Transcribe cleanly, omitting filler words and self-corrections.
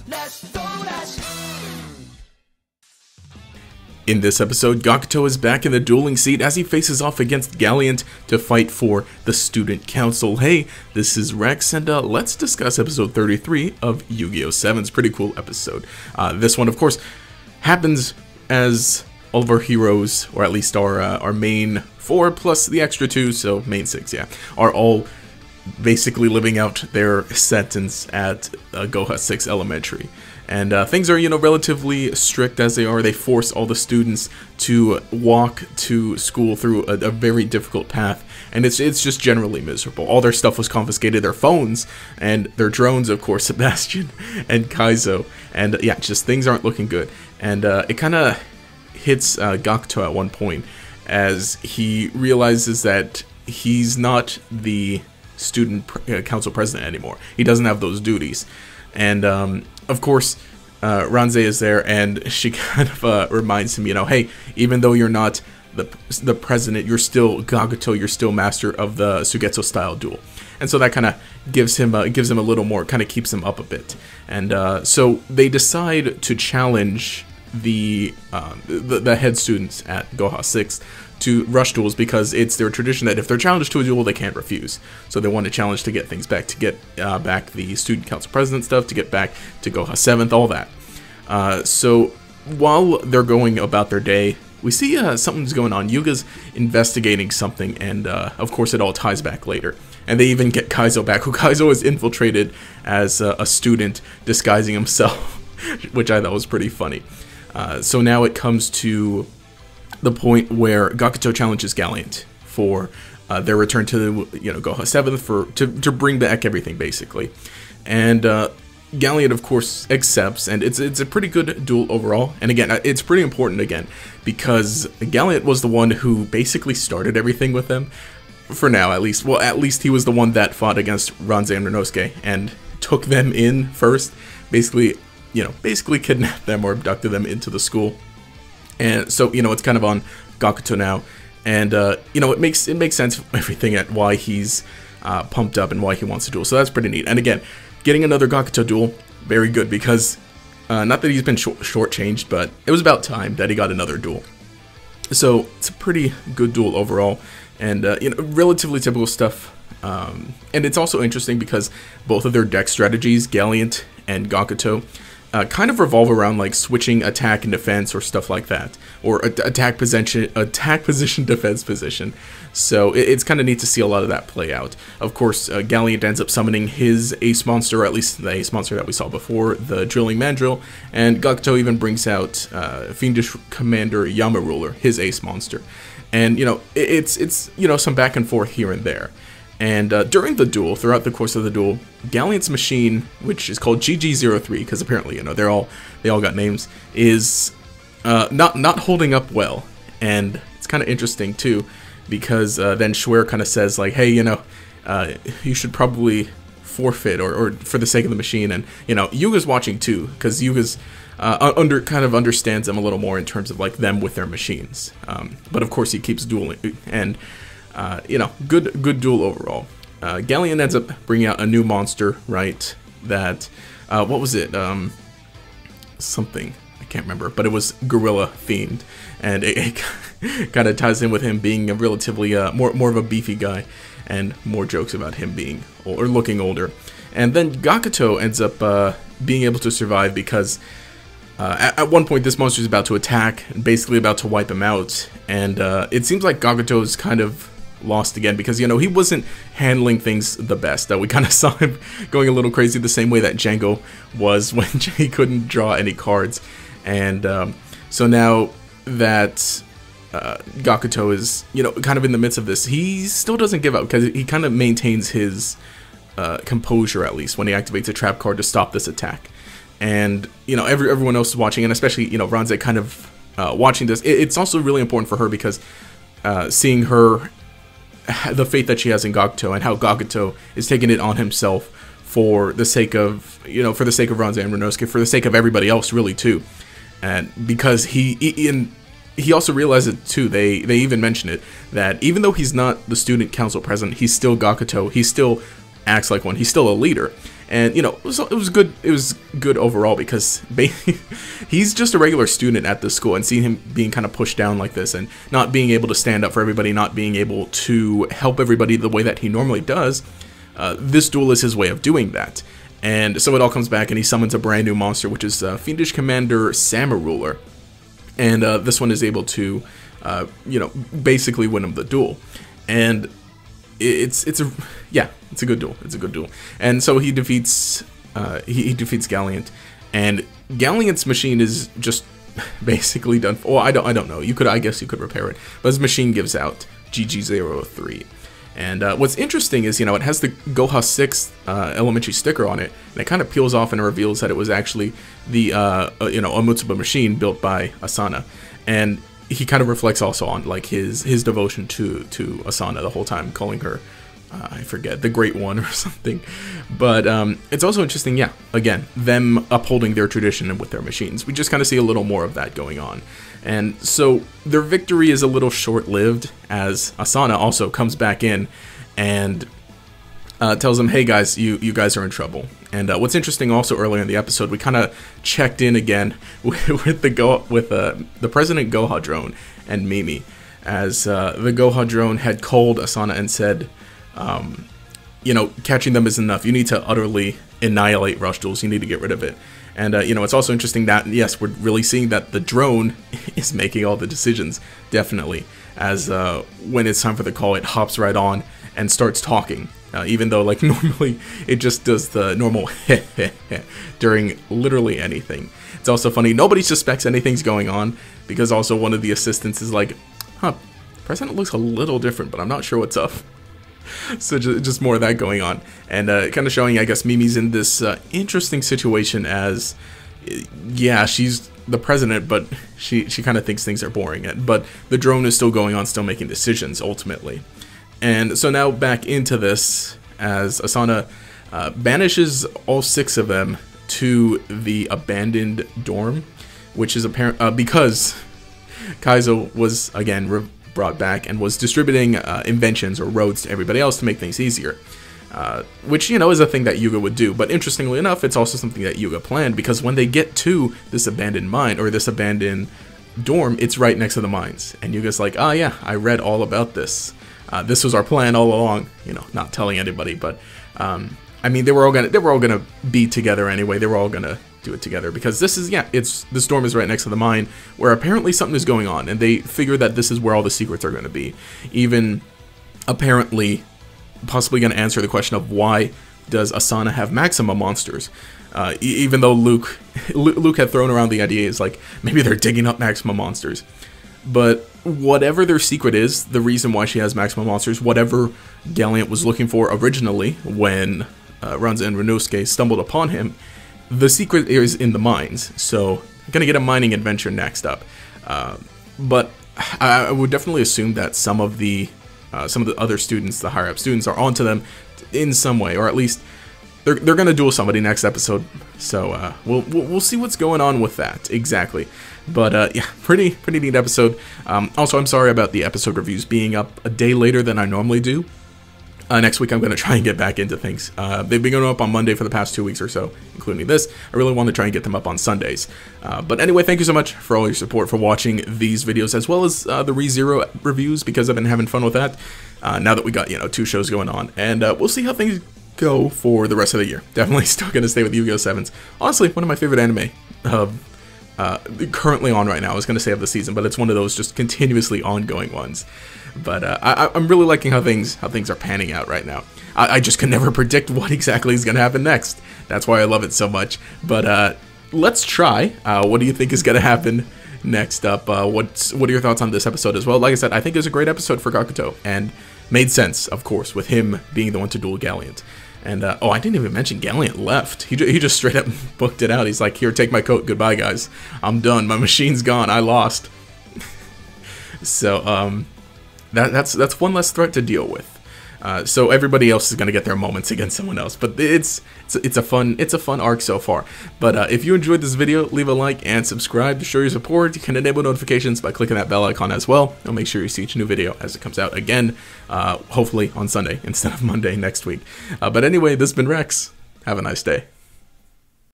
Let's go dash. In this episode, Gakuto is back in the dueling seat as he faces off against Galliant to fight for the Student Council. Hey, this is Rex, and let's discuss episode 33 of Yu-Gi-Oh! 7's pretty cool episode. This one, of course, happens as all of our heroes, or at least our main 4 plus the extra 2, so main 6, yeah, are all basically living out their sentence at Goha 6 Elementary. And things are, relatively strict as they are. They force all the students to walk to school through a very difficult path, and it's just generally miserable. All their stuff was confiscated, their phones, and their drones, of course, Sebastian and Kaizo. And yeah, just things aren't looking good. And it kind of hits Gakuto at one point as he realizes that he's not the student council president anymore. He doesn't have those duties. And of course, Ranze is there, and she kind of reminds him, hey, even though you're not the president, you're still Gakuto, you're still master of the Sugetsu style duel. And so that kind of gives him a little more, kind of keeps him up a bit. And so they decide to challenge the head students at Goha 6 to rush duels, because it's their tradition that if they're challenged to a duel, they can't refuse. So they want to challenge to get things back, to get back the student council president stuff, to get back to Goha 7th, all that. So while they're going about their day, we see something's going on. Yuga's investigating something, and of course it all ties back later. And they even get Kaizo back, who Kaizo is infiltrated as a student disguising himself, which I thought was pretty funny. So now it comes to the point where Gakuto challenges Galliant for their return to Goha 7th to bring back everything, basically. And Galliant, of course, accepts, and it's a pretty good duel overall. And again, it's pretty important again, because Galliant was the one who basically started everything with them, for now at least. Well, at least he was the one that fought against Ranze and Ryunosuke and took them in first, basically kidnapped them or abducted them into the school. And so, it's kind of on Gakuto now. And, it makes sense, everything, at why he's pumped up and why he wants to duel. So that's pretty neat. And again, getting another Gakuto duel, very good, because not that he's been shortchanged, but it was about time that he got another duel. So it's a pretty good duel overall, and, relatively typical stuff. And it's also interesting because both of their deck strategies, Galliant and Gakuto, kind of revolve around like switching attack and defense or stuff like that, or attack position, defense position. So it's kind of neat to see a lot of that play out. Of course, Galliant ends up summoning his ace monster, or at least the ace monster that we saw before, the Drilling Mandrill, and Gakuto even brings out Fiendish Commander Yamaruler, his ace monster. And it's some back and forth here and there. And during the duel, throughout the course of the duel, Galliant's machine, which is called GG03, because apparently, they all got names, is not holding up well. And it's kind of interesting too, because then Schwer kind of says like, hey, you should probably forfeit or for the sake of the machine. And Yuga's watching too, because Yuga's kind of understands them a little more in terms of like them with their machines. But of course he keeps dueling, and good duel overall. Galliant ends up bringing out a new monster, right? That, what was it? Something, I can't remember, but it was Gorilla themed, and it kind of ties in with him being a relatively more of a beefy guy, and more jokes about him being or looking older. And then Gakuto ends up being able to survive because at one point this monster is about to attack, and basically about to wipe him out, and it seems like Gakuto is kind of lost again, because he wasn't handling things the best. We kind of saw him going a little crazy the same way that Django was when he couldn't draw any cards. And so now that Gakuto is kind of in the midst of this, he still doesn't give up, because he kind of maintains his composure, at least when he activates a trap card to stop this attack. And everyone else is watching, and especially Ranze kind of watching this. It's also really important for her, because seeing her, the faith that she has in Gakuto, and how Gakuto is taking it on himself for the sake of Ranze and Ryunosuke, for the sake of everybody else, really, too. And because he also realizes it too, they even mention it, that even though he's not the student council president, he's still Gakuto, he still acts like one, he's still a leader. And, it was good. It was good overall because he's just a regular student at the school, and seeing him being kind of pushed down like this and not being able to stand up for everybody, not being able to help everybody the way that he normally does, this duel is his way of doing that. And so it all comes back, and he summons a brand new monster, which is Fiendish Commander Samaruler. And this one is able to, basically win him the duel. And it's a good duel. It's a good duel. And so he defeats Galliant, and Galliant's machine is just basically done. Well, I don't know. I guess you could repair it, but his machine gives out GG03. And what's interesting is, it has the Goha 6 elementary sticker on it, and it kind of peels off and reveals that it was actually the Omutsuba machine built by Asana. And he kind of reflects also on like his devotion to Asana the whole time, calling her I forget, the Great One or something. But it's also interesting, yeah, again, them upholding their tradition with their machines. We just kind of see a little more of that going on. And so their victory is a little short-lived, as Asana also comes back in and tells them, hey guys, you guys are in trouble. And what's interesting also, earlier in the episode, we kind of checked in again with the President Goha drone and Mimi, as the Goha drone had called Asana and said, catching them is enough. You need to utterly annihilate Rush Duels. You need to get rid of it. And, it's also interesting that, yes, we're really seeing that the drone is making all the decisions, definitely, as when it's time for the call, it hops right on and starts talking. Even though, like, normally it just does the normal during literally anything. It's also funny, nobody suspects anything's going on, because also one of the assistants is like, President looks a little different, but I'm not sure what's up. So just more of that going on. And kind of showing, I guess, Mimi's in this interesting situation as, yeah, she's the president, but she kind of thinks things are boring. But the drone is still going on, still making decisions, ultimately. And so now back into this, as Asana banishes all 6 of them to the abandoned dorm, which is apparent because Kaizo was, again, brought back and was distributing inventions or roads to everybody else to make things easier. Which, is a thing that Yuga would do. But interestingly enough, it's also something that Yuga planned, because when they get to this abandoned mine, or this abandoned dorm, it's right next to the mines. And Yuga's like, oh yeah, I read all about this. This was our plan all along, not telling anybody, but I mean, they were all gonna be together anyway. They were all gonna do it together, because this is, this dorm is right next to the mine, where apparently something is going on, and they figure that this is where all the secrets are going to be. Even apparently possibly going to answer the question of why does Asana have Maxima monsters, even though Luke had thrown around the idea, is like, maybe they're digging up Maxima monsters. But whatever their secret is, the reason why she has Maxima monsters, whatever Galliant was looking for originally when Ranza and Renosuke stumbled upon him, the secret is in the mines. So I'm gonna get a mining adventure next up. But I would definitely assume that some of the other students, the higher up students, are onto them in some way, or at least they're gonna duel somebody next episode. So we'll see what's going on with that exactly. But yeah, pretty neat episode. Also, I'm sorry about the episode reviews being up a day later than I normally do. Next week I'm going to try and get back into things. They've been going up on Monday for the past 2 weeks or so, including this. I really want to try and get them up on Sundays. But anyway, thank you so much for all your support, for watching these videos, as well as the ReZero reviews, because I've been having fun with that. Now that we got, 2 shows going on. And we'll see how things go for the rest of the year. Definitely still going to stay with Yu-Gi-Oh! 7s. Honestly, one of my favorite anime currently on right now. I was going to say of the season, but it's one of those just continuously ongoing ones. But I'm really liking how things are panning out right now. I just can never predict what exactly is going to happen next. That's why I love it so much. But let's try. What do you think is going to happen next up? What are your thoughts on this episode as well? Like I said, I think it was a great episode for Gakuto, and made sense, of course, with him being the one to duel Galliant. And oh, I didn't even mention Galliant left. He just straight up booked it out. He's like, here, take my coat. Goodbye, guys. I'm done. My machine's gone. I lost. So that's one less threat to deal with. So everybody else is gonna get their moments against someone else. But it's a fun arc so far. But if you enjoyed this video, leave a like and subscribe to show your support. You can enable notifications by clicking that bell icon as well. And make sure you see each new video as it comes out again, hopefully on Sunday instead of Monday next week. But anyway, this has been Rex. Have a nice day.